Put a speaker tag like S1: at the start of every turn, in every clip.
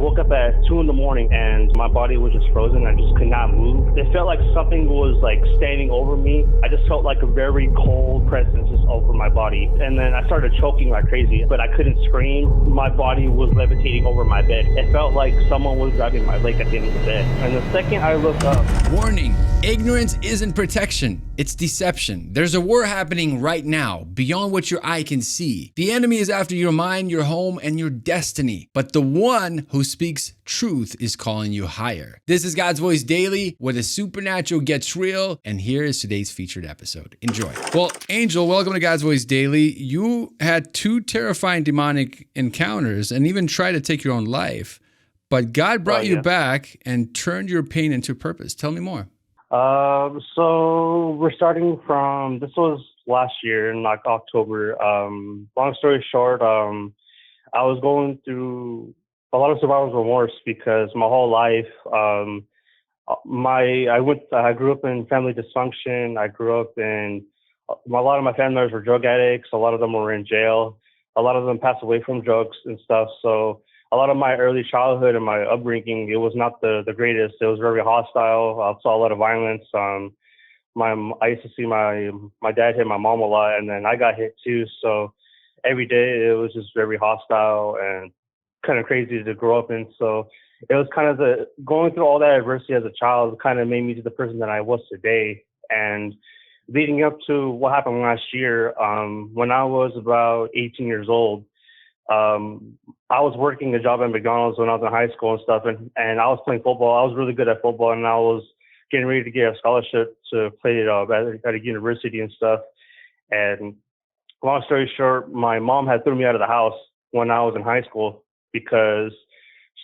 S1: woke up at 2 in the morning and my body was just frozen. I just could not move. It felt like something was like standing over me. I just felt like a very cold presence just over my body. And then I started choking like crazy, but I couldn't scream. My body was levitating over my bed. It felt like someone was grabbing my leg at the end of the bed. And the second I looked up...
S2: Warning, ignorance isn't protection, it's deception. There's a war happening right now, beyond what your eye can see. The enemy is after your mind, your home, and your destiny. But the one who speaks truth is calling you higher. This is God's Voice Daily, where the supernatural gets real, and here is today's featured episode. Enjoy. Well, Angel, welcome to God's Voice Daily. You had 2 terrifying demonic encounters and even tried to take your own life, but God brought you back and turned your pain into purpose. Tell me more.
S1: So we're starting from, this was last year in like October. Long story short, I was going through a lot of survivor's remorse because my whole life, I grew up in family dysfunction. I grew up in, a lot of my family members were drug addicts. A lot of them were in jail. A lot of them passed away from drugs and stuff. So a lot of my early childhood and my upbringing, it was not the greatest. It was very hostile. I saw a lot of violence. I used to see my dad hit my mom a lot, and then I got hit too. So every day it was just very hostile and kind of crazy to grow up in. So it was kind of going through all that adversity as a child kind of made me to the person that I was today. And leading up to what happened last year, when I was about 18 years old, I was working a job at McDonald's when I was in high school and stuff, and I was playing football. I was really good at football, and I was getting ready to get a scholarship to play at a university and stuff. And long story short, my mom had threw me out of the house when I was in high school because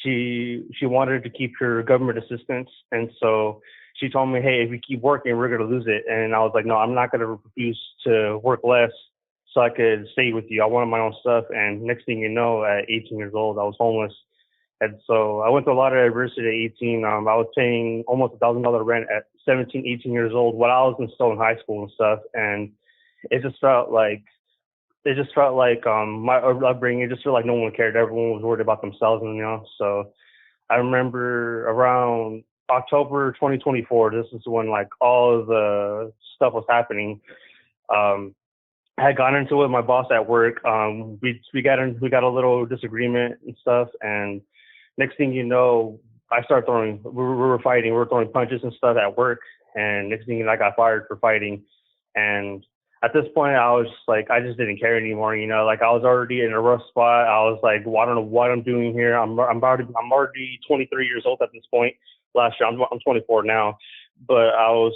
S1: she wanted to keep her government assistance. And so she told me, hey, if we keep working, we're going to lose it. And I was like, no, I'm not going to refuse to work less so I could stay with you. I wanted my own stuff. And next thing you know, at 18 years old, I was homeless. And so I went through a lot of adversity at 18. I was paying almost $1,000 rent at 17, 18 years old while I was still in high school and stuff. And it just felt like my upbringing, it just felt like no one cared. Everyone was worried about themselves, So I remember around October 2024, this is when like all of the stuff was happening. I had gotten into it with my boss at work. We got a little disagreement and stuff, and next thing you know, we were fighting. We were throwing punches and stuff at work, and next thing you know, I got fired for fighting. And at this point, I was just like, I just didn't care anymore. Like I was already in a rough spot. I was like, well, I don't know what I'm doing here. I'm already 23 years old at this point. Last year, I'm 24 now, but I was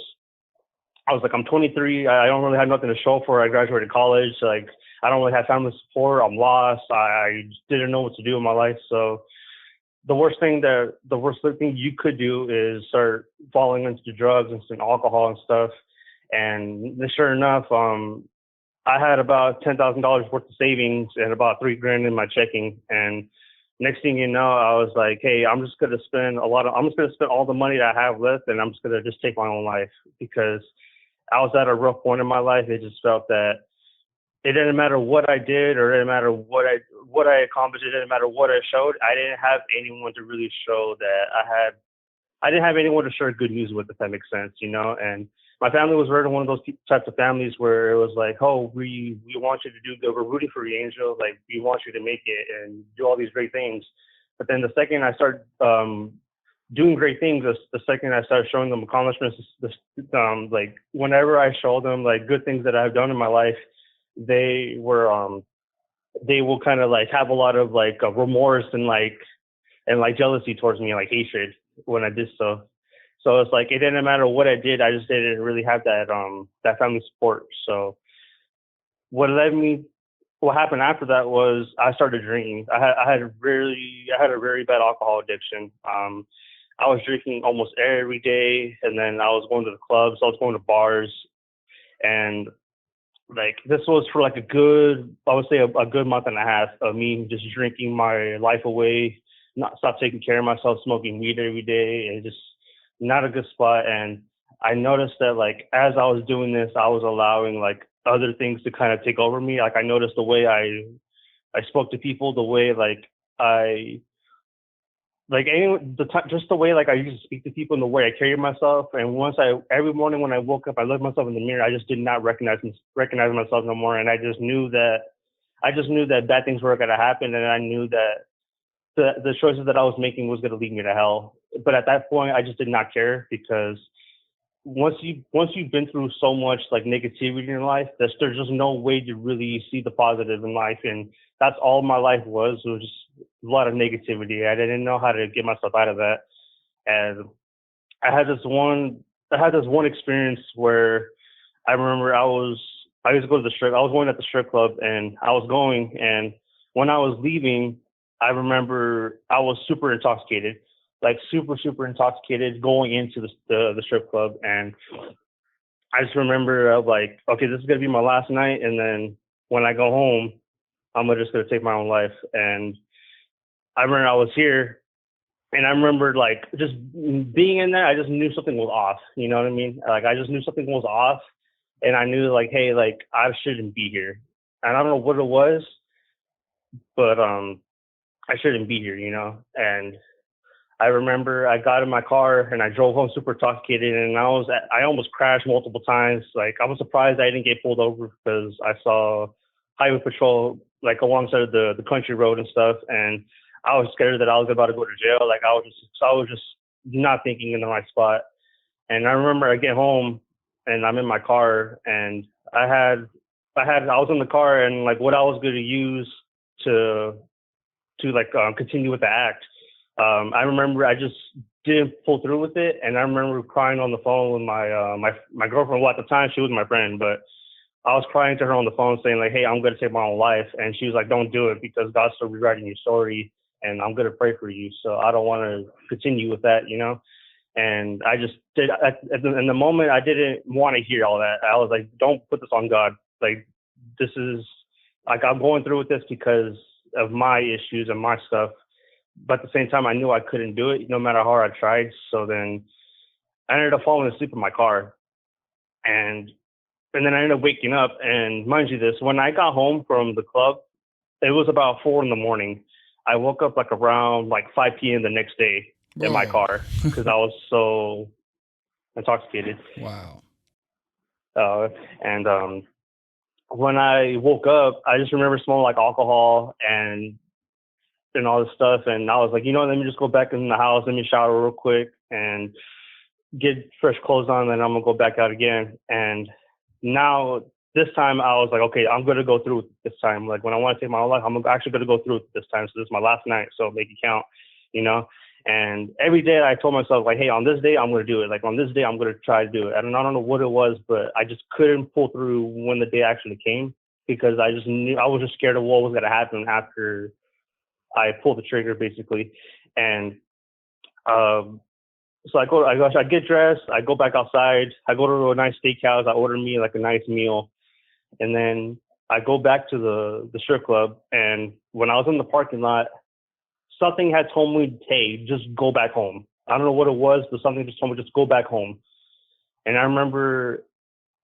S1: like, I'm 23. I don't really have nothing to show for. I graduated college. Like, I don't really have family support. I'm lost. I didn't know what to do in my life. So the worst thing you could do is start falling into drugs and alcohol and stuff. And sure enough, I had about $10,000 worth of savings and about $3,000 in my checking. And next thing you know, I was like, hey, I'm just going to spend all the money that I have left, and I'm just going to just take my own life, because I was at a rough point in my life. It just felt that it didn't matter what I did, or it didn't matter what I accomplished. It didn't matter what I showed. I didn't have anyone to really show that I didn't have anyone to share good news with, if that makes sense, And my family was really one of those types of families where it was like, oh, we want you to do good. We're rooting for you, Angel. Like, we want you to make it and do all these great things. But then the second I started doing great things, the second I started showing them accomplishments, like whenever I show them like good things that I've done in my life, they will kind of like have a lot of like remorse and like jealousy towards me, like hatred when I did so. So it's like, it didn't matter what I did. I just didn't really have that family support. So what happened after that was I started drinking. I had a very bad alcohol addiction. I was drinking almost every day, and then I was going to the clubs. I was going to bars, and like this was for like a good month and a half of me just drinking my life away, not stop taking care of myself, smoking weed every day, and just not a good spot. And I noticed that like as I was doing this, I was allowing like other things to kind of take over me. Like I noticed the way I spoke to people, the way like I like just the way like I used to speak to people and the way I carry myself. And every morning when I woke up, I looked myself in the mirror. I just did not recognize myself no more, and I just knew that bad things were going to happen, and I knew that the choices that I was making was going to lead me to hell. But at that point, I just did not care, because once you've been through so much like negativity in your life, there's just no way to really see the positive in life, and that's all my life was. It was just a lot of negativity. I didn't know how to get myself out of that, and I had this one I had this one experience where I remember I used to go to the strip. I was going at the strip club, and I was going, and when I was leaving, I remember I was super intoxicated, like super intoxicated going into the strip club, and I just remember like, okay, this is gonna be my last night, and then when I go home, just gonna take my own life. And I remember I was here, and I remember like just being in there, I just knew something was off. You know what I mean? Like I just knew something was off, and I knew like, hey, like I shouldn't be here. And I don't know what it was, but I shouldn't be here, you know. And I remember I got in my car and I drove home super intoxicated, and I almost crashed multiple times. Like I was surprised I didn't get pulled over, because I saw highway patrol like alongside the country road and stuff, and I was scared that I was about to go to jail. Like I was just not thinking in the right spot. And I remember I get home and I'm in my car, and I was in the car, and like what I was going to use to like continue with the act. I remember I just didn't pull through with it, and I remember crying on the phone with my girlfriend. Well, at the time she was my friend, but I was crying to her on the phone saying like, "Hey, I'm going to take my own life," and she was like, "Don't do it, because God's still rewriting your story, and I'm going to pray for you. So I don't want to continue with that, you know." And I just did. In the moment, I didn't want to hear all that. I was like, "Don't put this on God. Like, this is like I'm going through with this because of my issues and my stuff." But at the same time, I knew I couldn't do it no matter how hard I tried. So then I ended up falling asleep in my car, and then I ended up waking up. And mind you, this when I got home from the club, it was about 4 in the morning. I woke up like around like 5 p.m. the next day in my
S2: Whoa.
S1: car, because I was so intoxicated.
S2: Wow.
S1: Uh, and when I woke up, I just remember smelling like alcohol and all this stuff. And I was like, let me just go back in the house, let me shower real quick and get fresh clothes on, and I'm gonna go back out again. And now this time I was like, okay, I'm gonna go through this time. Like when I want to take my own life, I'm actually gonna go through this time. So this is my last night, so make it count, you know. And every day I told myself like, hey, on this day I'm gonna do it. Like on this day I'm gonna try to do it. And I don't know what it was, but I just couldn't pull through when the day actually came, because I just knew I was just scared of what was gonna happen after I pulled the trigger, basically. And so I get dressed, I go back outside, I go to a nice steakhouse, I order me like a nice meal, and then I go back to the strip club. And when I was in the parking lot, something had told me, hey, just go back home. I don't know what it was, but something just told me, just go back home. And I remember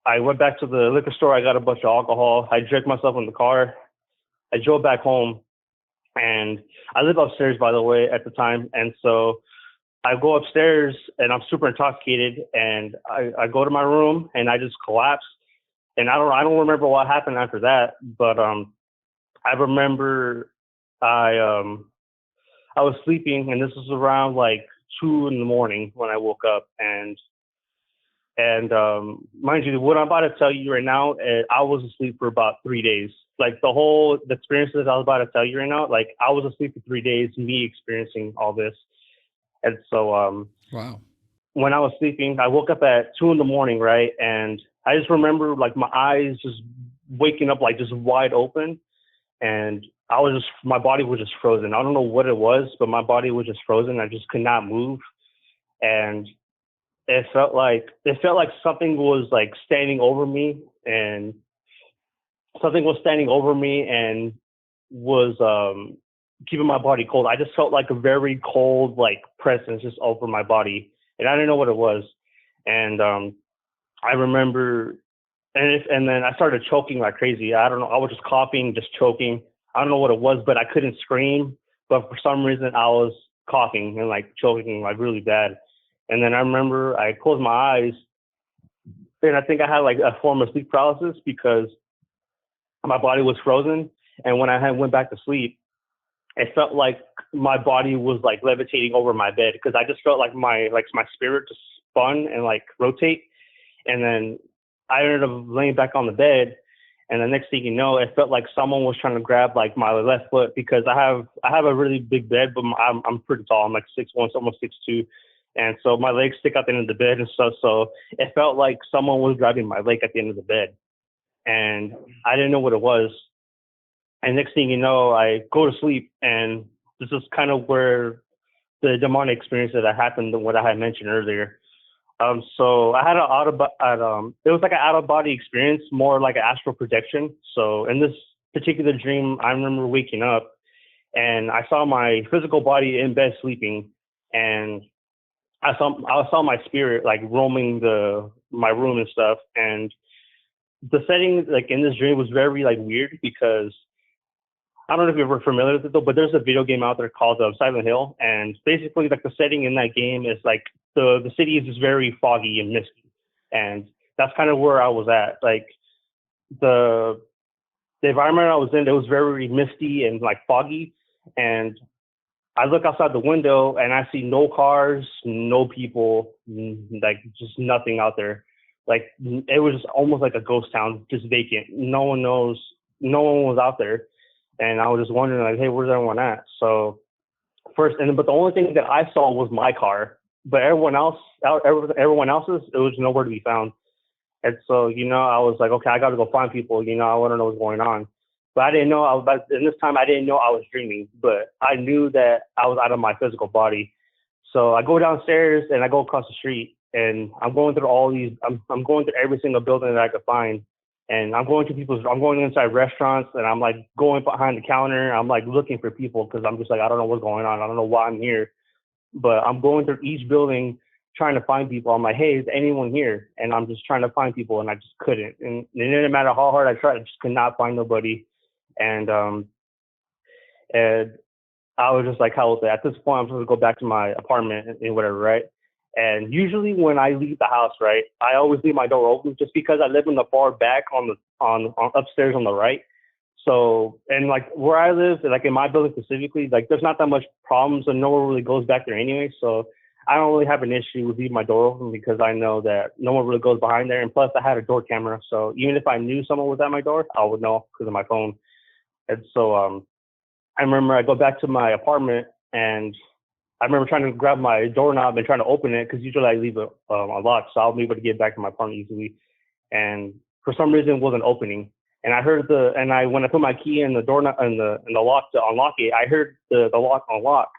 S1: I went back to the liquor store, I got a bunch of alcohol, I drank myself in the car, I drove back home. And I live upstairs, by the way, at the time. And so I go upstairs and I'm super intoxicated, and I go to my room and I just collapse. And I don't remember what happened after that, but I remember I I was sleeping, and this was around like 2 in the morning when I woke up. And mind you, what I'm about to tell you right now, I was asleep for about 3 days. Like the experiences I was about to tell you right now, like I was asleep for 3 days, me experiencing all this. And so
S2: Wow.
S1: when I was sleeping, I woke up at 2 in the morning, right? And I just remember like my eyes just waking up like just wide open, and my body was just frozen. I don't know what it was, but my body was just frozen. I just could not move, and it felt like something was like standing over me, and was keeping my body cold. I just felt like a very cold like presence just over my body, and I didn't know what it was. And I remember, and then I started choking like crazy. I don't know. I was just coughing, just choking. I don't know what it was, but I couldn't scream. But for some reason, coughing and like choking like really bad. And then I remember I closed my eyes, and I think I had like a form of sleep paralysis because my body was frozen. And when I had went back to sleep, it felt like my body was like levitating over my bed because I just felt like my spirit just spun and like rotate. And then I ended up laying back on the bed, and the next thing you know, it felt like someone was trying to grab like my left foot because I have a really big bed, but I'm pretty tall. I'm like 6'1", almost 6'2", and so my legs stick out the end of the bed and stuff. So it felt like someone was grabbing my leg at the end of the bed, and I didn't know what it was. And next thing you know, I go to sleep, and this is kind of where the demonic experience that happened, what I had mentioned earlier. So I had it was like an out of body experience, more like an astral projection. So in this particular dream, I remember waking up and I saw my physical body in bed sleeping, and I saw my spirit like roaming my room and stuff. And the setting like in this dream was very like weird because I don't know if you're familiar with it though, but there's a video game out there called Silent Hill, and basically like the setting in that game is like the city is just very foggy and misty, and that's kind of where I was at. Like the the environment I was in, it was very misty and like foggy, and I look outside the window and I see no cars, no people, like just nothing out there. Like it was almost like a ghost town, just vacant. No one knows, no one was out there, and I was just wondering like, hey, where's everyone at? So first, but the only thing that I saw was my car, but everyone else's, it was nowhere to be found. And so, I was like, okay, I got to go find people. I want to know what's going on. But I didn't know and this time I didn't know I was dreaming, but I knew that I was out of my physical body. So I go downstairs and I go across the street, and I'm going through I'm going through every single building that I could find. And I'm going inside restaurants, and I'm like going behind the counter. I'm like looking for people because I'm just like, I don't know what's going on. I don't know why I'm here, but I'm going through each building trying to find people. I'm like, hey, is anyone here? And I'm just trying to find people, and I just couldn't. And it didn't matter how hard I tried, I just could not find nobody. And and I was just like, hell with it. At this point, I'm supposed to go back to my apartment and whatever, right? And usually when I leave the house, right, I always leave my door open just because I live in the far back on upstairs on the right. So, and like where I live, like in my building specifically, like there's not that much problems and no one really goes back there anyway. So I don't really have an issue with leaving my door open because I know that no one really goes behind there. And plus I had a door camera. So even if I knew someone was at my door, I would know because of my phone. And so I remember I go back to my apartment, and I remember trying to grab my doorknob and trying to open it because usually I leave it unlocked, so I'll be able to get back to my apartment easily. And for some reason, it wasn't opening. And I heard when I put my key in the door in the lock to unlock it, I heard the lock unlock,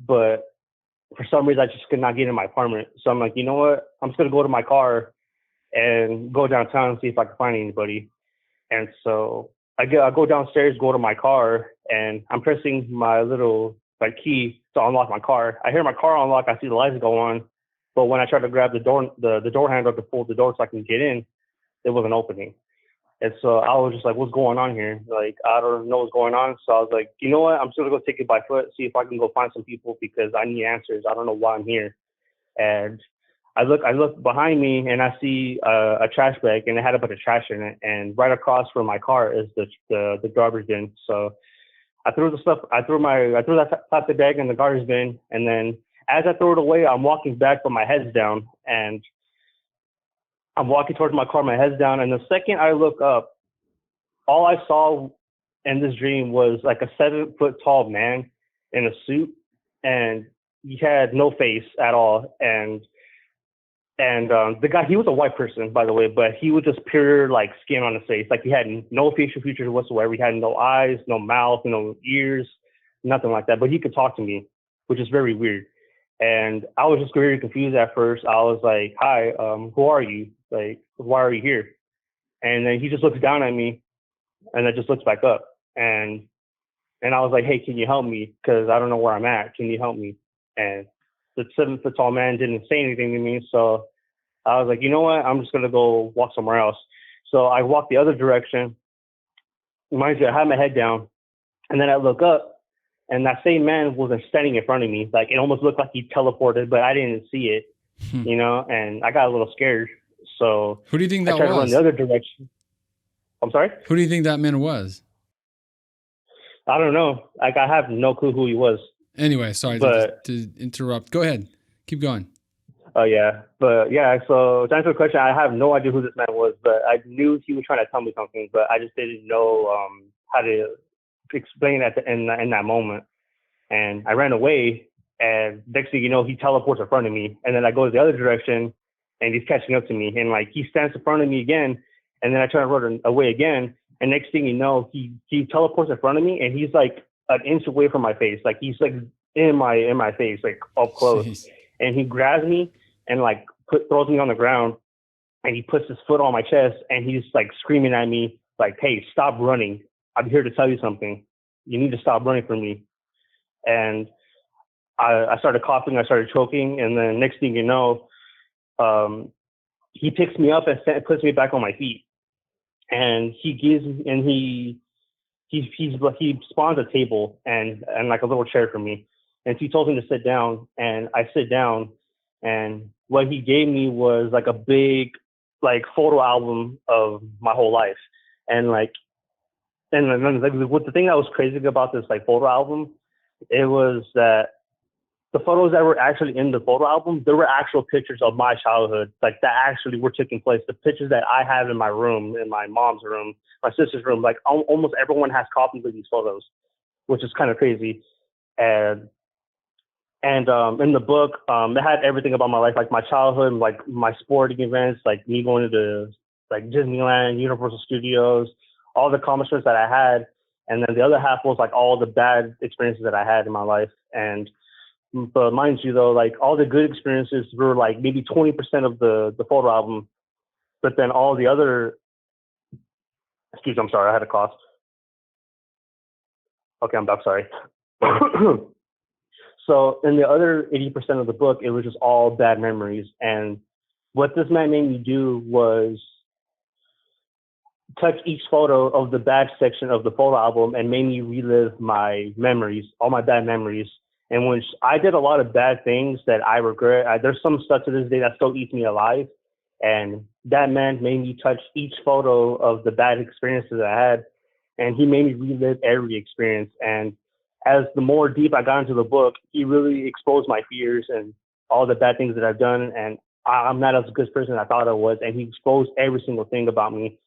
S1: but for some reason I just could not get in my apartment. So I'm like, you know what? I'm just gonna go to my car and go downtown and see if I can find anybody. And so I go downstairs, go to my car, and I'm pressing my little like key to unlock my car. I hear my car unlock. I see the lights go on, but when I try to grab the door handle to pull the door so I can get in, it wasn't opening. And so I was just like, what's going on here? Like, I don't know what's going on. So I was like, you know what? I'm just gonna go take it by foot, see if I can go find some people because I need answers. I don't know why I'm here. And I look behind me and I see a trash bag, and it had a bunch of trash in it. And right across from my car is the garbage bin. So I threw that plastic bag in the garbage bin, and then as I throw it away, I'm walking back, but my head's down, and I'm walking towards my car, my head's down, and the second I look up, all I saw in this dream was like a 7-foot tall man in a suit, and he had no face at all, and the guy, he was a white person, by the way, but he was just pure like skin on his face. Like he had no facial features whatsoever. He had no eyes, no mouth, no ears, nothing like that. But he could talk to me, which is very weird. And I was just very confused at first. I was like, hi, who are you? Like, why are you here? And then he just looks down at me and then just looks back up. And I was like, hey, can you help me? Because I don't know where I'm at. Can you help me? And the 7-foot tall man didn't say anything to me. So I was like, you know what? I'm just going to go walk somewhere else. So I walked the other direction. Mind you, I had my head down. And then I look up, And that same man wasn't standing in front of me. Like, it almost looked like he teleported, but I didn't see it, you know, and I got a little scared. So
S2: Who do you think
S1: I
S2: that
S1: tried to run
S2: was?
S1: the other direction. I'm sorry?
S2: Who do you think that man was?
S1: I don't know. Like, I have no clue who he was.
S2: Anyway, sorry
S1: But
S2: to interrupt. Go ahead. Keep going.
S1: oh yeah, but yeah. So to answer the question, I have no idea who this man was, but I knew he was trying to tell me something, but I just didn't know how to explain it in that moment. And I ran away, and next thing you know, he teleports in front of me, and then I go the other direction, and he's catching up to me, and like he stands in front of me again, and then I try to run away again, and next thing you know, he teleports in front of me, and he's like an inch away from my face, like he's like in my face, like up close,
S2: Jeez.
S1: and he grabs me and like throws me on the ground, and he puts his foot on my chest, and he's like screaming at me like, "Hey, stop running! I'm here to tell you something. You need to stop running from me." And I started coughing, I started choking, and then next thing you know, he picks me up and puts me back on my feet, and he spawns a table and like a little chair for me, and he told me to sit down, and I sit down, and what he gave me was like a big like photo album of my whole life, and like what the thing that was crazy about this like photo album, it was that the photos that were actually in the photo album, there were actual pictures of my childhood, like that actually were taking place. The pictures that I have in my room, in my mom's room, my sister's room, like almost everyone has copies of these photos, which is kind of crazy. And in the book, it had everything about my life, like my childhood, like my sporting events, like me going to like Disneyland, Universal Studios, all the accomplishments that I had. And then the other half was like all the bad experiences that I had in my life. And but mind you, though, like all the good experiences were like maybe 20% of the photo album, but then all the other, excuse me, I'm sorry, I had a cough. Okay, I'm back, sorry. So in the other 80% of the book, it was just all bad memories. And what this man made me do was touch each photo of the bad section of the photo album and made me relive my memories, all my bad memories. And when I did a lot of bad things that I regret, there's some stuff to this day that still eats me alive. And that man made me touch each photo of the bad experiences I had. And he made me relive every experience. And as the more deep I got into the book, he really exposed my fears and all the bad things that I've done. And I'm not as good a person as I thought I was. And he exposed every single thing about me.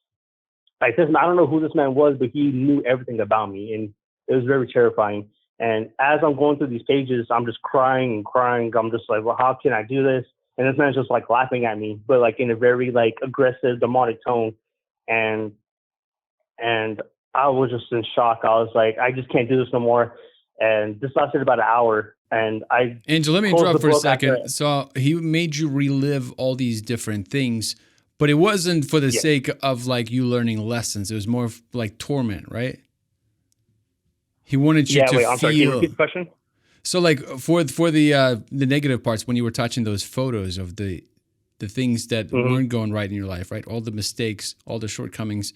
S1: Like this, I don't know who this man was, but he knew everything about me. And it was very terrifying. And as I'm going through these pages, I'm just crying and crying. I'm just like, well, how can I do this? And this man's just like laughing at me, but like in a very like aggressive, demonic tone. And I was just in shock. I was like, I just can't do this no more. And this lasted about an hour. And
S2: Angel, let me interrupt for a second. So he made you relive all these different things, but it wasn't for the sake of like you learning lessons. It was more like torment, right? He wanted you to feel.
S1: I'm sorry. Can you repeat the question?
S2: So, like for the negative parts, when you were touching those photos of the things that weren't going right in your life, right? All the mistakes, all the shortcomings.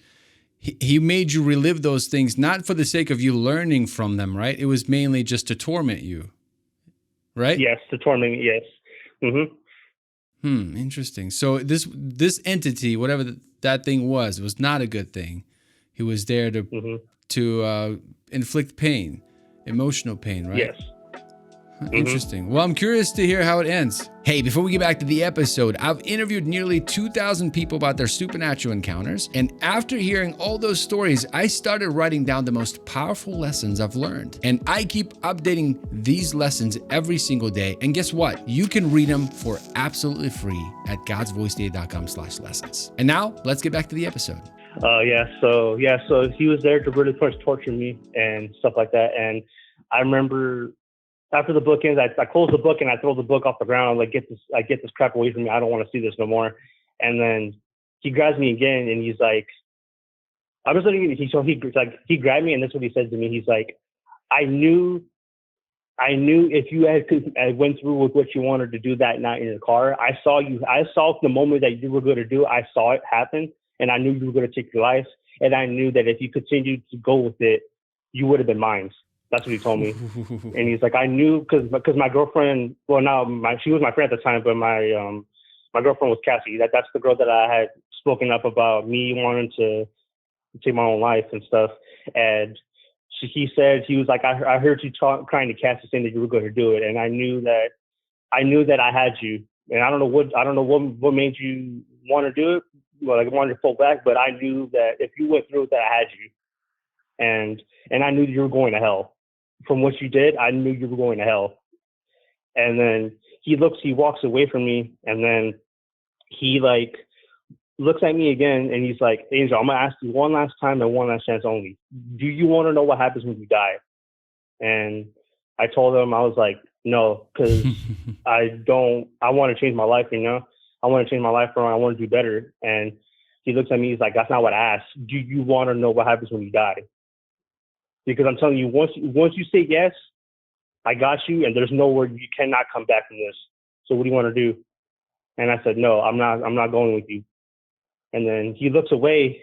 S2: He made you relive those things, not for the sake of you learning from them, right? It was mainly just to torment you, right?
S1: Yes, to torment me. Yes.
S2: Interesting. So this entity, whatever that thing was not a good thing. He was there to inflict pain, emotional pain, right?
S1: Yes.
S2: Interesting. Well, I'm curious to hear how it ends. Hey, before we get back to the episode, I've interviewed nearly 2,000 people about their supernatural encounters. And after hearing all those stories, I started writing down the most powerful lessons I've learned. And I keep updating these lessons every single day. And guess what? You can read them for absolutely free at godsvoiceday.com/lessons. And now let's get back to the episode.
S1: So he was there to really torture me and stuff like that. And I remember after the book ends, I close the book and I throw the book off the ground. Like, get this crap away from me. I don't want to see this no more. And then he grabs me again and he's like, I'm just looking at he grabbed me and that's what he said to me. He's like, I knew if you had went through with what you wanted to do that night in the car. I saw the moment that you were going to do. I saw it happen and I knew you were going to take your life. And I knew that if you continued to go with it, you would have been mine. That's what he told me. And he's like, I knew because my girlfriend, well, now she was my friend at the time, but my girlfriend was Cassie. That's the girl that I had spoken up about me wanting to take my own life and stuff. And he said, he was like, I heard you crying to Cassie saying that you were going to do it, and I knew that I had you. And I don't know what made you want to do it. Well, like, I wanted to pull back, but I knew that if you went through it, that I had you. And I knew you were going to hell. From what you did, I knew you were going to hell. And then he walks away from me, and then he like looks at me again, and he's like, Angel, I'm gonna ask you one last time and one last chance only. Do you want to know what happens when you die? And I told him, I was like, no, because I want to change my life, you know? I want to change my life around. I want to do better. And he looks at me, he's like, that's not what I asked. Do you want to know what happens when you die? Because I'm telling you, once you say yes, I got you, and there's nowhere you cannot come back from this. So what do you want to do? And I said, no, I'm not going with you. And then he looks away,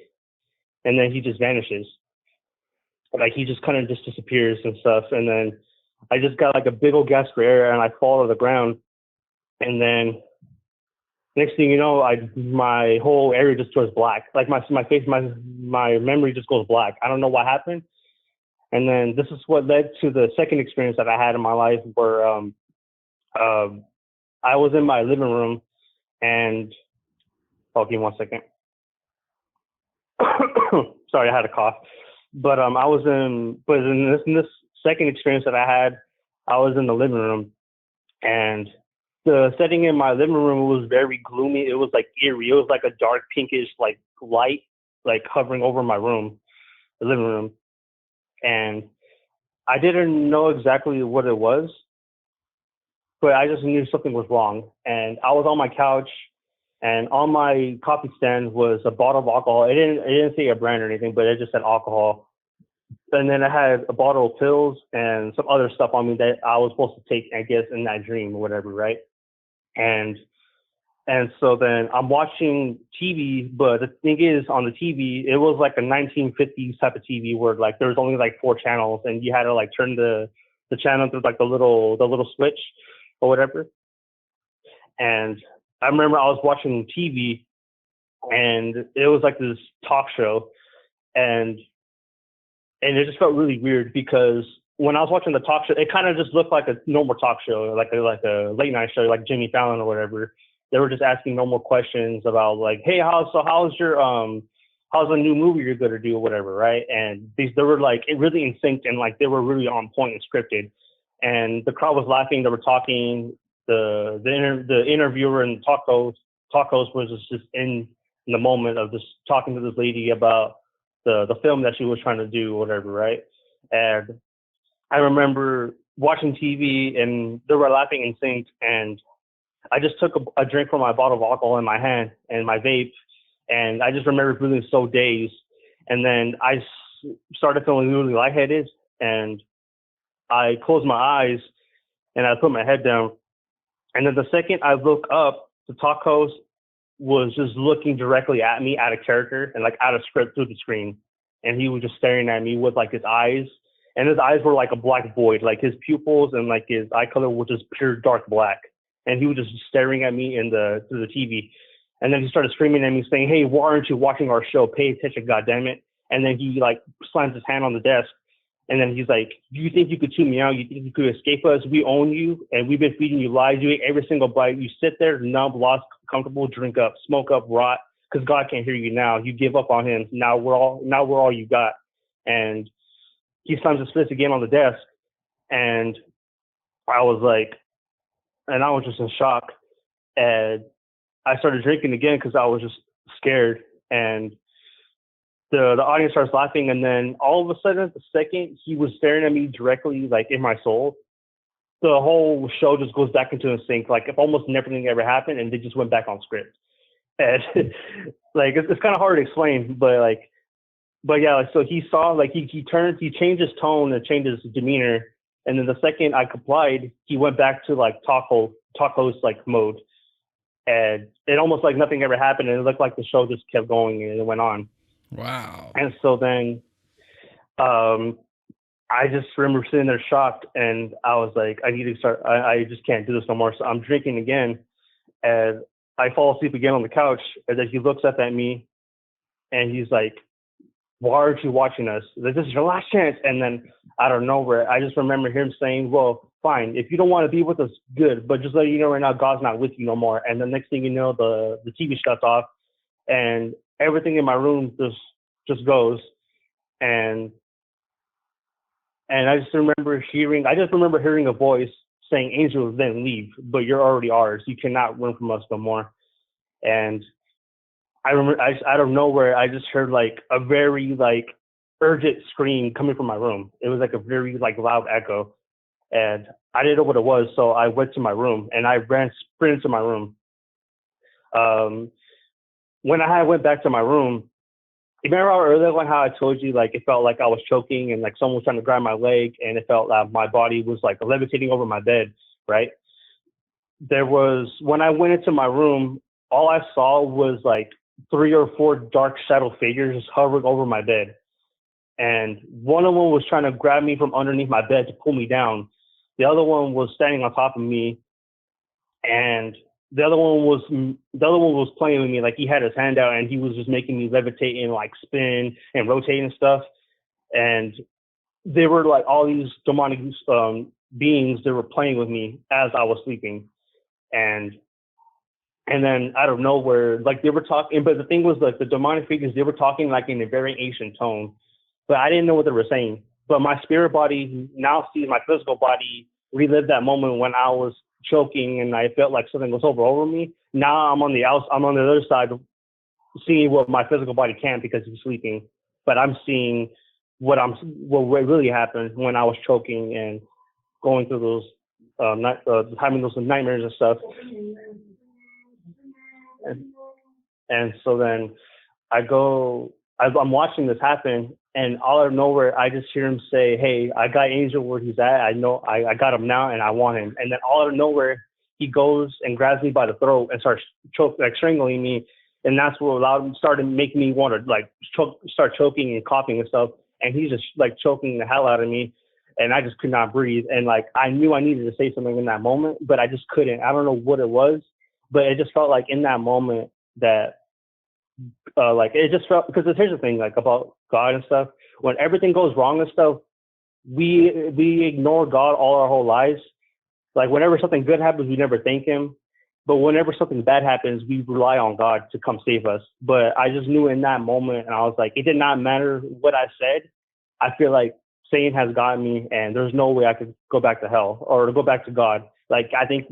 S1: and then he just vanishes. Like, he just kind of just disappears and stuff. And then I just got like a big old gasp for air, and I fall to the ground. And then next thing you know, my whole area just turns black. Like my face, my memory just goes black. I don't know what happened. And then this is what led to the second experience that I had in my life, where I was in my living room, and give me 1 second. Sorry, I had a cough. But in this second experience that I had, I was in the living room, and the setting in my living room was very gloomy. It was like eerie. It was like a dark pinkish like light like hovering over my room, the living room. And I didn't know exactly what it was, but I just knew something was wrong. And I was on my couch, and on my coffee stand was a bottle of alcohol. It didn't say a brand or anything, but it just said alcohol. And then I had a bottle of pills and some other stuff on me that I was supposed to take, I guess, in that dream or whatever, right? And so then I'm watching TV, but the thing is, on the TV, it was like a 1950s type of TV where like there was only like 4 channels, and you had to like turn the channel through like the little switch or whatever. And I remember I was watching TV, and it was like this talk show, and it just felt really weird because when I was watching the talk show, it kind of just looked like a normal talk show, like a late night show, like Jimmy Fallon or whatever. They were just asking normal questions about like, hey, how's the new movie you're gonna do or whatever, right? And they were like really in sync, and like they were really on point and scripted. And the crowd was laughing. They were talking. The interviewer and talk host was just in the moment of just talking to this lady about the film that she was trying to do or whatever, right? And I remember watching TV, and they were laughing in sync, and I just took a drink from my bottle of alcohol in my hand and my vape, and I just remember feeling so dazed. And then I started feeling really lightheaded, and I closed my eyes, and I put my head down. And then the second I look up, the talk host was just looking directly at me out of character and like out of script through the screen. And he was just staring at me with like his eyes. And his eyes were like a black void, like his pupils and like his eye color was just pure dark black. And he was just staring at me through the TV. And then he started screaming at me saying, hey, why aren't you watching our show? Pay attention, goddammit. And then he like slams his hand on the desk. And then he's like, do you think you could tune me out? You think you could escape us? We own you, and we've been feeding you lies. You ate every single bite. You sit there, numb, lost, comfortable, drink up, smoke up, rot, because God can't hear you now. You give up on him. Now we're all you got. And he slams his fist again on the desk. And I was just in shock. And I started drinking again because I was just scared. And the audience starts laughing, and then all of a sudden, the second he was staring at me directly, like in my soul, the whole show just goes back into a sync, like if almost nothing ever happened, and they just went back on script. And like it's kind of hard to explain, but yeah, like so he saw like he changed his tone and changed his demeanor, and then the second I complied, he went back to like talk host like mode, and it almost like nothing ever happened, and it looked like the show just kept going and it went on.
S2: Wow.
S1: And so then I just remember sitting there shocked, and I was like, I need to start. I just can't do this no more. So I'm drinking again, and I fall asleep again on the couch. And then he looks up at me, and he's like, "Why aren't you watching us? Like, this is your last chance." And then out of nowhere, I just remember him saying, "Well, fine. If you don't want to be with us, good. But just let you know right now, God's not with you no more." And the next thing you know, the TV shuts off, and everything in my room just goes. And I just remember hearing a voice saying, "Angels, then leave, but you're already ours. You cannot run from us no more." And I remember, out of nowhere, I just heard like a very like urgent scream coming from my room. It was like a very like loud echo, and I didn't know what it was, so I went to my room and I ran sprinted to my room. Um, when I went back to my room, you remember earlier when how I told you like it felt like I was choking and like someone was trying to grab my leg and it felt like my body was like levitating over my bed, right? There was when I went into my room, all I saw was like 3 or 4 dark shadow figures just hovering over my bed. And one of them was trying to grab me from underneath my bed to pull me down. The other one was standing on top of me, and the other one was playing with me. Like he had his hand out and he was just making me levitate and like spin and rotate and stuff. And they were like all these demonic beings that were playing with me as I was sleeping. And and then out of nowhere, like they were talking, but the thing was like the demonic figures, they were talking like in a very ancient tone, but I didn't know what they were saying. But my spirit body now sees my physical body relive that moment when I was choking and I felt like something was over me. Now I'm on the other side, seeing what my physical body can't because he's sleeping, but I'm seeing what really happened when I was choking and going through those having those nightmares and stuff. And, and so then I'm watching this happen, and all out of nowhere, I just hear him say, "Hey, I got Angel where he's at. I know I got him now, and I want him." And then all out of nowhere, he goes and grabs me by the throat and starts strangling me, and that's what started making me want to like start choking and coughing and stuff. And he's just like choking the hell out of me, and I just could not breathe. And like I knew I needed to say something in that moment, but I just couldn't. I don't know what it was, but it just felt like in that moment that like it just felt because here's the thing like about God and stuff. When everything goes wrong and stuff, we ignore God all our whole lives. Like whenever something good happens, we never thank Him. But whenever something bad happens, we rely on God to come save us. But I just knew in that moment, and I was like, it did not matter what I said. I feel like Satan has gotten me, and there's no way I could go back to hell or go back to God. Like I think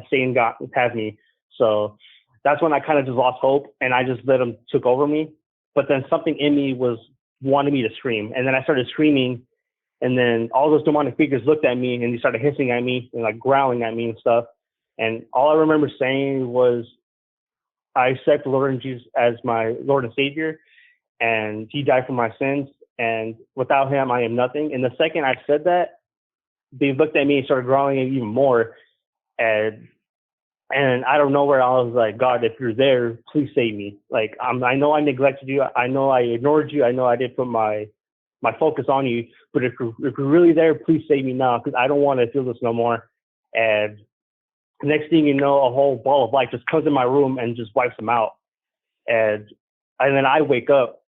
S1: Satan has me. So that's when I kind of just lost hope, and I just let him took over me. But then something in me was wanting me to scream, and then I started screaming, and then all those demonic figures looked at me and they started hissing at me and like growling at me and stuff. And all I remember saying was, "I accept the Lord Jesus as my Lord and Savior, and He died for my sins, and without Him, I am nothing." And the second I said that, they looked at me and started growling even more. And I don't know where I was like, "God, if you're there, please save me. Like, I know I neglected you. I know I ignored you. I know I didn't put my focus on you. But if you're really there, please save me now because I don't want to feel this no more." And next thing you know, a whole ball of light just comes in my room and just wipes them out. And then I wake up,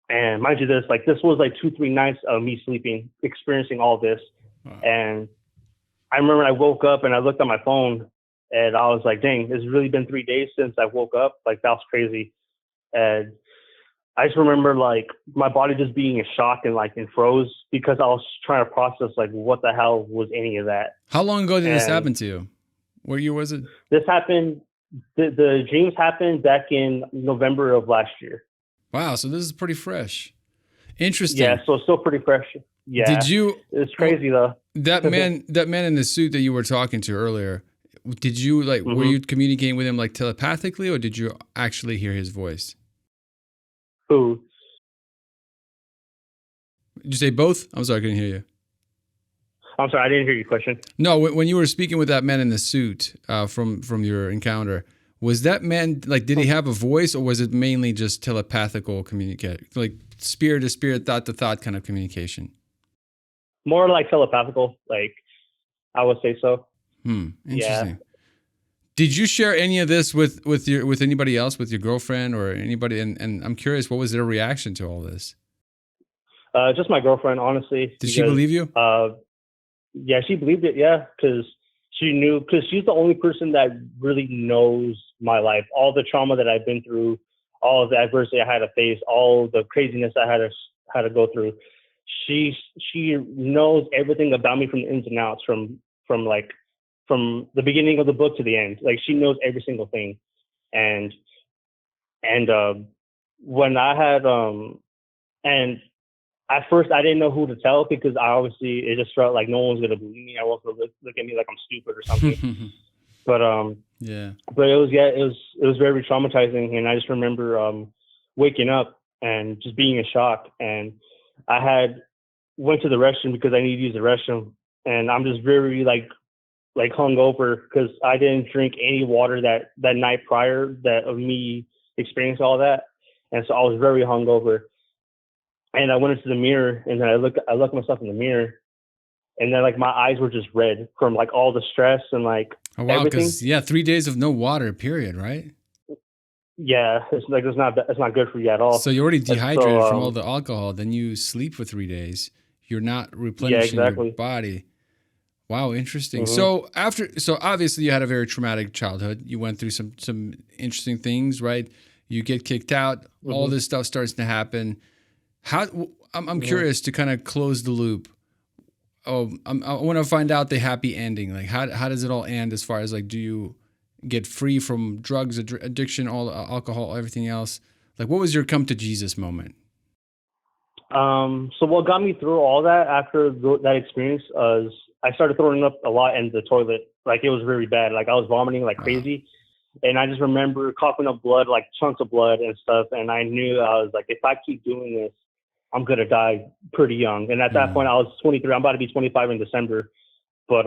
S1: and mind you, this was like 2-3 nights of me sleeping, experiencing all this.
S2: Wow.
S1: And I remember I woke up and I looked at my phone. And I was like, dang, it's really been 3 days since I woke up. Like, that was crazy. And I just remember, like, my body just being in shock and, like, in froze because I was trying to process, like, what the hell was any of that.
S2: How long ago did this happen to you? What year was it?
S1: This happened, the dreams happened back in November of last year.
S2: Wow, so this is pretty fresh. Interesting.
S1: Yeah, so it's still pretty fresh. Yeah.
S2: Did you?
S1: It's crazy, though.
S2: That man in the suit that you were talking to earlier, did you like?
S1: Mm-hmm.
S2: Were you communicating with him like telepathically, or did you actually hear his voice?
S1: Who?
S2: Did you say both? I'm sorry, I couldn't hear you.
S1: I'm sorry, I didn't hear your question.
S2: No, when you were speaking with that man in the suit from your encounter, was that man like? Did he have a voice, or was it mainly just telepathical communication, like spirit to spirit, thought to thought kind of communication?
S1: more like telepathical, like I would say so.
S2: Interesting.
S1: Yeah.
S2: Did you share any of this with anybody else, with your girlfriend or anybody? And I'm curious, what was their reaction to all this?
S1: Just my girlfriend, honestly,
S2: Did she believe you?
S1: Yeah, she believed it. Yeah, because because she's the only person that really knows my life, all the trauma that I've been through, all of the adversity I had to face, all the craziness I had to go through. She she knows everything about me from the ins and outs, from like from the beginning of the book to the end. Like she knows every single thing. And and when I had and at first I didn't know who to tell because I obviously it just felt like no one was gonna believe me. I was gonna look at me like I'm stupid or something. But
S2: Yeah.
S1: but it was very traumatizing, and I just remember waking up and just being in shock. And I had went to the restroom because I needed to use the restroom, and I'm just very like hungover because I didn't drink any water that night prior that of me experiencing all that, and so I was very hungover. And I went into the mirror, and then I looked myself in the mirror, and then like my eyes were just red from like all the stress and like
S2: Oh wow,
S1: everything.
S2: because yeah, 3 days of no water, period, right?
S1: Yeah, it's not good for you at
S2: So
S1: all.
S2: you're already
S1: And so
S2: dehydrated from all the alcohol. Then you sleep for 3 days. You're not
S1: yeah,
S2: replenishing your
S1: exactly.
S2: body. Wow, interesting.
S1: Hmm.
S2: So obviously you had a very traumatic childhood. You went through some interesting things, right? You get kicked out. All
S1: Hmm.
S2: this stuff starts to happen. How I'm
S1: Hmm.
S2: curious to kind of close the loop. Oh, I want to find out the happy ending. Like how does it all end? As far as like, do you get free from drugs, addiction, all alcohol, everything else? Like, what was your come to Jesus moment?
S1: So what got me through all that after that experience is I started throwing up a lot in the toilet. Like it was very bad. Like I was vomiting like
S2: Wow.
S1: crazy. And I just remember coughing up blood, like chunks of blood and stuff. And I knew I was like, if I keep doing this, I'm gonna die pretty young. And at that point,
S2: Mm.
S1: I was 23. I'm about to be 25 in December. But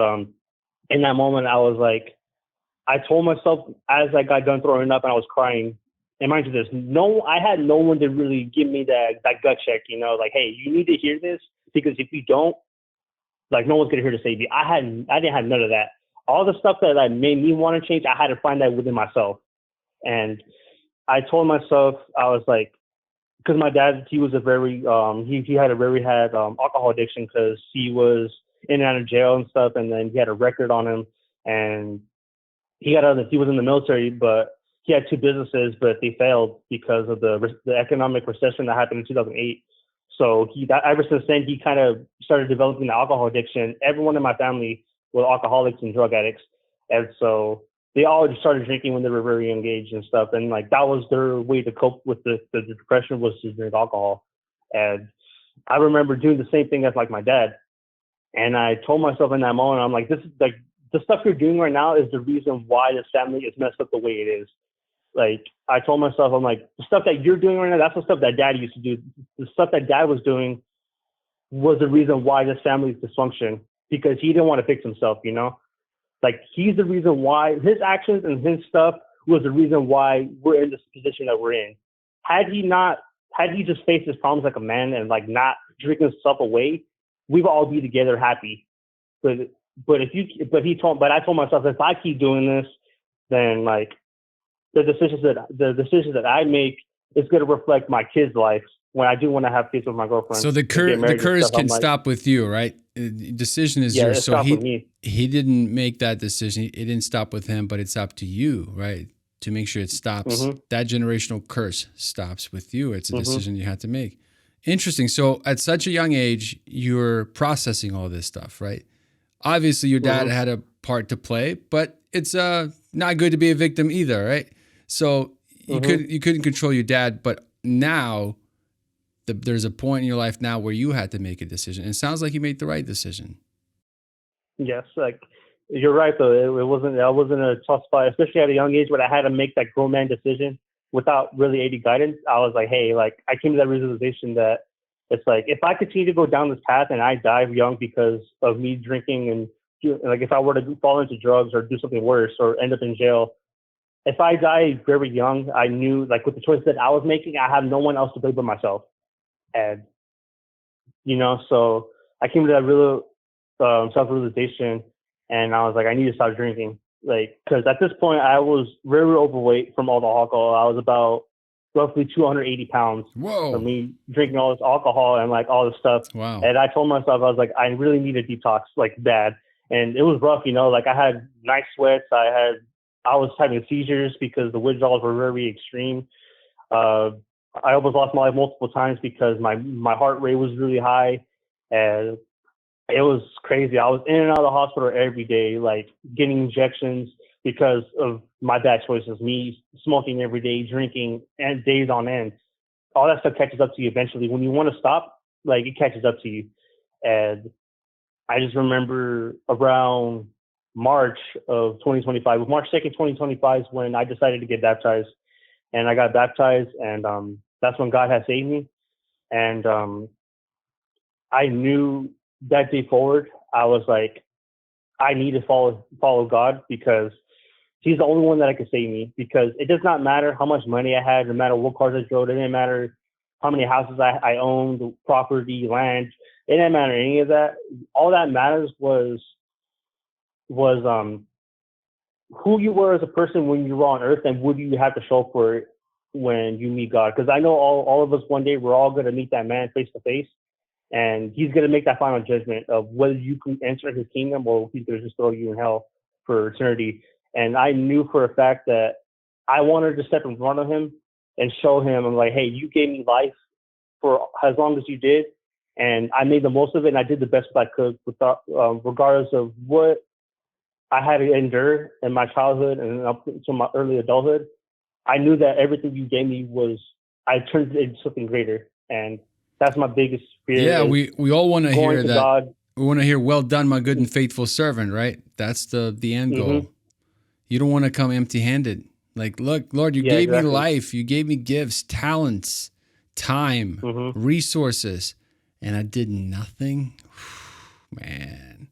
S1: in that moment, I was like, I told myself as I got done throwing up and I was crying. And mind you, this I had no one to really give me that gut check. You know, like, hey, you need to hear this because if you don't, like, no one's gonna hear to save you. I didn't have none of that. All the stuff that made me want to change, I had to find that within myself. And I told myself, I was like, because my dad, he was a very, he had a very had alcohol addiction because he was in and out of jail and stuff, and then he had a record on him, and he was in the military, but he had two businesses, but they failed because of the economic recession that happened in 2008. So ever since then he kind of started developing the alcohol addiction. Everyone in my family were alcoholics and drug addicts, and so they all just started drinking when they were very young age and stuff. And like that was their way to cope with the depression was to drink alcohol. And I remember doing the same thing as like my dad. And I told myself in that moment, I'm like, this is like the stuff you're doing right now is the reason why this family is messed up the way it is. Like I told myself, I'm like, the stuff that you're doing right now, that's the stuff that dad used to do. The stuff that dad was doing was the reason why this family is dysfunction because he didn't want to fix himself, you know? Like he's the reason why his actions and his stuff was the reason why we're in this position that we're in. Had he just faced his problems like a man and like not drinking stuff away, we would all be together happy. But but I told myself if I keep doing this, then like the decisions that I make is going to reflect my kids' life when I do want to have kids with my girlfriend
S2: So the
S1: and get
S2: the
S1: married and
S2: curse
S1: stuff. I'm
S2: can
S1: like,
S2: stop with you, right? Decision is
S1: yeah,
S2: yours.
S1: it
S2: So
S1: stopped with me.
S2: he didn't make that decision. It didn't stop with him, but it's up to you, right? To make sure it stops.
S1: Hmm.
S2: That generational curse stops with you. It's a
S1: Hmm.
S2: decision you had to make. Interesting. So at such a young age, you're processing all this stuff, right? Obviously, your dad
S1: Hmm.
S2: had a part to play, but it's not good to be a victim either, right? So
S1: Hmm.
S2: you couldn't control your dad, but now there's a point in your life now where you had to make a decision. And it sounds like you made the right decision.
S1: Yes, like you're right though. It wasn't. I wasn't a tough spot, especially at a young age when I had to make that grown man decision without really any guidance. I was like, hey, like I came to that realization that it's like if I continue to go down this path and I die young because of me drinking and like if I were to fall into drugs or do something worse or end up in jail, if I die very young, I knew like with the choice that I was making, I have no one else to blame but myself. And so I came to that real self-realization, and I was like, I need to stop drinking. Like, because at this point, I was very overweight from all the alcohol. I was about roughly 280 pounds from
S2: Whoa.
S1: me drinking all this alcohol and like all this stuff.
S2: Wow.
S1: And I told myself, I was like, I really need a detox, like bad. And it was rough, you know, like I had night sweats. I was having seizures because the withdrawals were very extreme. Uh, I almost lost my life multiple times because my heart rate was really high, and it was crazy. I was in and out of the hospital every day, like getting injections because of my bad choices. Me smoking every day, drinking, and days on end. All that stuff catches up to you eventually. When you want to stop, like it catches up to you. And I just remember around March of 2025, March 2nd, 2025 is when I decided to get baptized. And I got baptized, and that's when God had saved me. And I knew that day forward, I was like, I need to follow God because He's the only one that could save me. Because it does not matter how much money I had, no matter what cars I drove, it didn't matter how many houses I owned, property, land. It didn't matter any of that. All that matters was who you were as a person when you were on earth, and what do you have to show for it when you meet God. Because I know all of us one day, we're all going to meet that man face to face, and he's going to make that final judgment of whether you can enter his kingdom or he's going to just throw you in hell for eternity. And I knew for a fact that I wanted to step in front of him and show him, I'm like, hey, you gave me life for as long as you did, and I made the most of it, and I did the best I could, without, regardless of what I had to endure in my childhood and up to my early adulthood. I knew that everything you gave me I turned it into something greater. And that's my biggest fear.
S2: Yeah, we all want to hear that.
S1: God.
S2: We want to hear, well done, my good and faithful servant, right? That's the end goal. You don't want to come empty-handed. Like, look, Lord, you gave me life. You gave me gifts, talents, time, resources, and I did nothing. Man,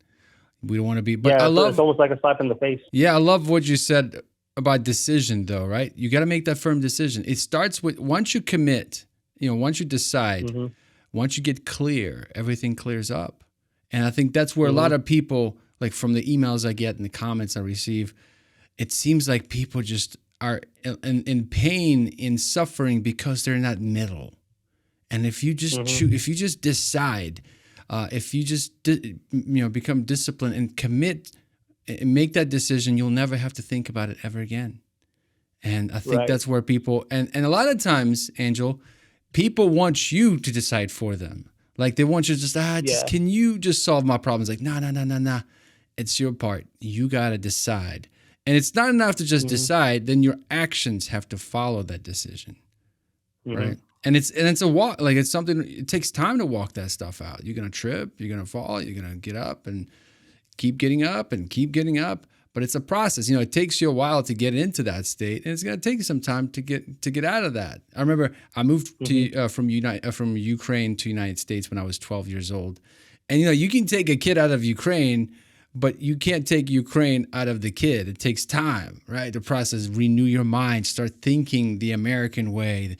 S2: we don't want to be. But
S1: it's almost like a slap in the face.
S2: Yeah, I love what you said about decision, though, right? You got to make that firm decision. It starts with, once you commit, once you decide, once you get clear, everything clears up. And I think that's where a lot of people, like from the emails I get and the comments I receive, it seems like people just are in pain, in suffering, because they're in that middle. And if you just if you just decide, if you just become disciplined and commit and make that decision, you'll never have to think about it ever again. And I think that's where people, and a lot of times, Angel, people want you to decide for them. Like they want you to just, can you just solve my problems? Like, no. It's your part. You got to decide. And it's not enough to just decide, then your actions have to follow that decision. Right? And it's a walk, like it's something, it takes time to walk that stuff out. You're going to trip, you're going to fall, you're going to get up and keep getting up and keep getting up. But it's a process. It takes you a while to get into that state, and it's going to take you some time to get out of that. I remember I moved to from Ukraine to United States when I was 12 years old. And you can take a kid out of Ukraine, but you can't take Ukraine out of the kid. It takes time, right? The process, renew your mind, start thinking the American way.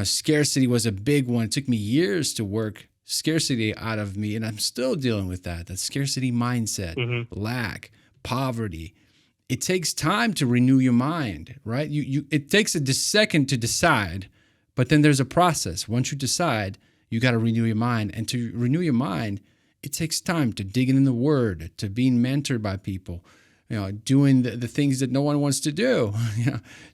S2: Scarcity was a big one. It took me years to work scarcity out of me, and I'm still dealing with that scarcity mindset, lack, poverty. It takes time to renew your mind, right? It takes a second to decide, but then there's a process. Once you decide, you got to renew your mind. And to renew your mind, it takes time to digging in the Word, to being mentored by people, doing the things that no one wants to do,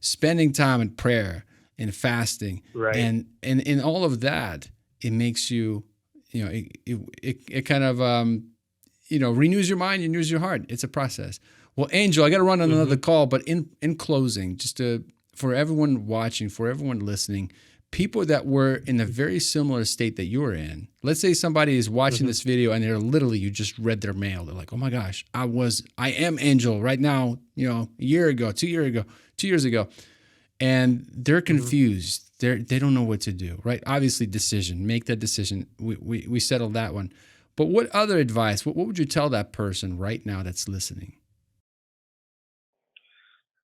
S2: spending time in prayer and fasting.
S1: Right.
S2: And in all of that, it makes you, it kind of, renews your mind, renews your heart. It's a process. Well, Angel, I got to run on another call, but in closing, just for everyone watching, for everyone listening, people that were in a very similar state that you're in, let's say somebody is watching this video and you just read their mail. They're like, oh my gosh, I am Angel right now, a year ago, 2 years ago. And they're confused. They don't know what to do, right? Obviously, decision. Make that decision. We settled that one. But what other advice? What would you tell that person right now that's listening?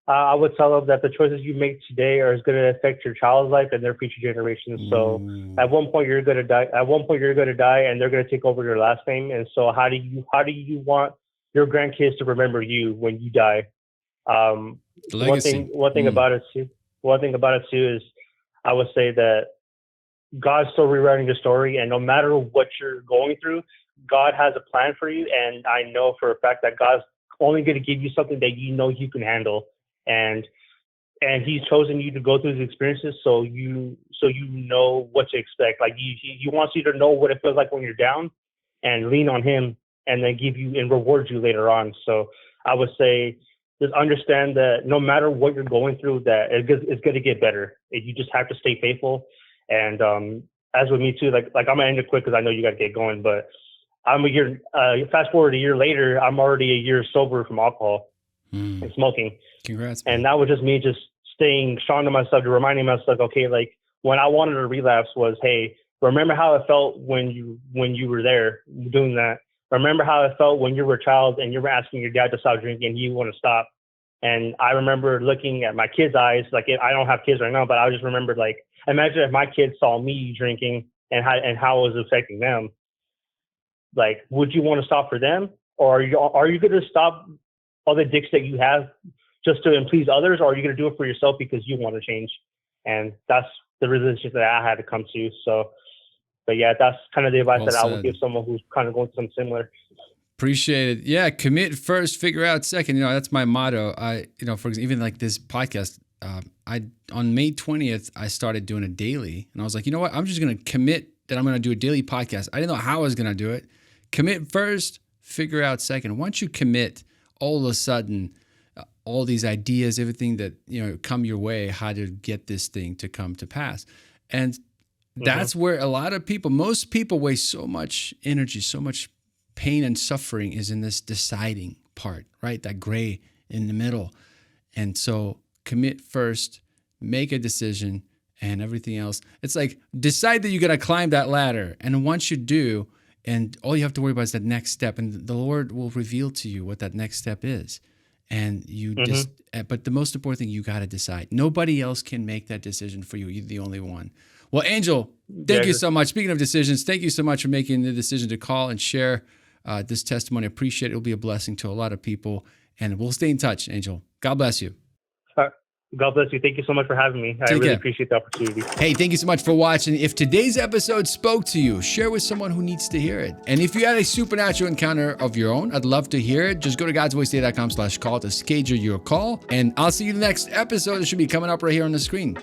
S1: I would tell them that the choices you make today are going to affect your child's life and their future generations. So at one point you're going to die. At one point you're going to die, and they're going to take over your last name. And so how do you want your grandkids to remember you when you die?
S2: The legacy.
S1: One thing about it too is I would say that God's still rewriting the story, and no matter what you're going through, God has a plan for you. And I know for a fact that God's only going to give you something that you know you can handle. And he's chosen you to go through these experiences so you know what to expect. Like he wants you to know what it feels like when you're down, and lean on him, and then give you and reward you later on. So I would say just understand that no matter what you're going through, that it's going to get better. You just have to stay faithful. And as with me too, like I'm gonna end it quick because I know you got to get going. But I'm a year. Fast forward a year later, I'm already a year sober from alcohol and smoking.
S2: Congrats, man.
S1: And that was just me just staying strong to myself, to reminding myself, okay, like when I wanted to relapse was, hey, remember how it felt when you were there doing that. Remember how it felt when you were a child and you were asking your dad to stop drinking and you want to stop. And I remember looking at my kids' eyes, like I don't have kids right now, but I just remembered, like, imagine if my kids saw me drinking and how it was affecting them. Like, would you want to stop for them? Or are you going to stop all the addictions that you have just to please others? Or are you going to do it for yourself because you want to change? And that's the realization that I had to come to. So, but yeah, that's kind of the advice I would give someone who's kind of going through something similar.
S2: Appreciate it. Yeah, commit first, figure out second. That's my motto. For example, even like this podcast, on May 20th, I started doing a daily, and I was like, you know what? I'm just going to commit that I'm going to do a daily podcast. I didn't know how I was going to do it. Commit first, figure out second. Once you commit, all of a sudden, all these ideas, everything that, come your way, how to get this thing to come to pass. And that's where a lot of people, most people waste so much energy, so much pain and suffering is in this deciding part, right? That gray in the middle. And so commit first, make a decision, and everything else. It's like, decide that you're going to climb that ladder. And once you do, and all you have to worry about is that next step, and the Lord will reveal to you what that next step is. And you just, but the most important thing, you got to decide. Nobody else can make that decision for you. You're the only one. Well, Angel, thank you so much. Speaking of decisions, thank you so much for making the decision to call and share this testimony. I appreciate it. It'll be a blessing to a lot of people. And we'll stay in touch, Angel. God bless you.
S1: God bless you. Thank you so much for having me. I really appreciate the opportunity.
S2: Hey, thank you so much for watching. If today's episode spoke to you, share with someone who needs to hear it. And if you had a supernatural encounter of your own, I'd love to hear it. Just go to godsvoicetoday.com/call to schedule your call. And I'll see you in the next episode. It should be coming up right here on the screen.